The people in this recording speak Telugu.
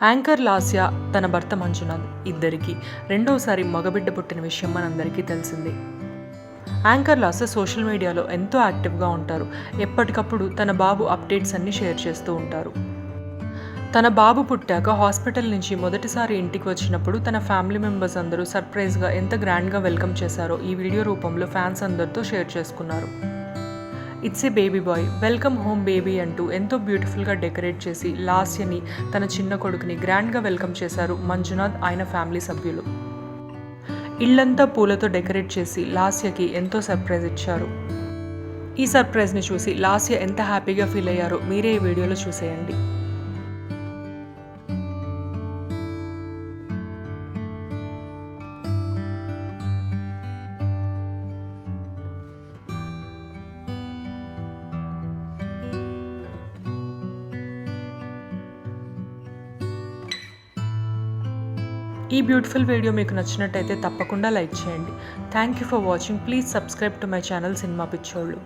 యాంకర్ లాస్య తన భర్త మంజునాథ్ ఇద్దరికి రెండోసారి మగబిడ్డ పుట్టిన విషయం మనందరికీ తెలిసిందే. యాంకర్ లాస్య సోషల్ మీడియాలో ఎంతో యాక్టివ్గా ఉంటారు. ఎప్పటికప్పుడు తన బాబు అప్డేట్స్ అన్ని షేర్ చేస్తూ ఉంటారు. తన బాబు పుట్టాక హాస్పిటల్ నుంచి మొదటిసారి ఇంటికి వచ్చినప్పుడు తన ఫ్యామిలీ మెంబర్స్ అందరూ సర్ప్రైజ్గా ఎంత గ్రాండ్గా వెల్కమ్ చేశారో ఈ వీడియో రూపంలో ఫ్యాన్స్ అందరితో షేర్ చేసుకున్నారు. It's a baby bye, welcome home baby అంటూ ఎంతో బ్యూటిఫుల్గా డెకరేట్ చేసి లాస్యని తన చిన్న కొడుకుని గ్రాండ్గా వెల్కమ్ చేశారు మంజునాథ్ ఆయన ఫ్యామిలీ సభ్యులు. ఇళ్లంతా పూలతో డెకరేట్ చేసి లాస్యకి ఎంతో సర్ప్రైజ్ ఇచ్చారు. ఈ సర్ప్రైజ్ని చూసి లాస్య ఎంత హ్యాపీగా ఫీల్ అయ్యారో మీరే ఈ వీడియోలో చూసేయండి. ఈ బ్యూటిఫుల్ వీడియో మీకు నచ్చినట్టయితే తప్పకుండా లైక్ చేయండి. Thank you for watching. Please subscribe to my channel cinema పిచ్చోళ్ళు.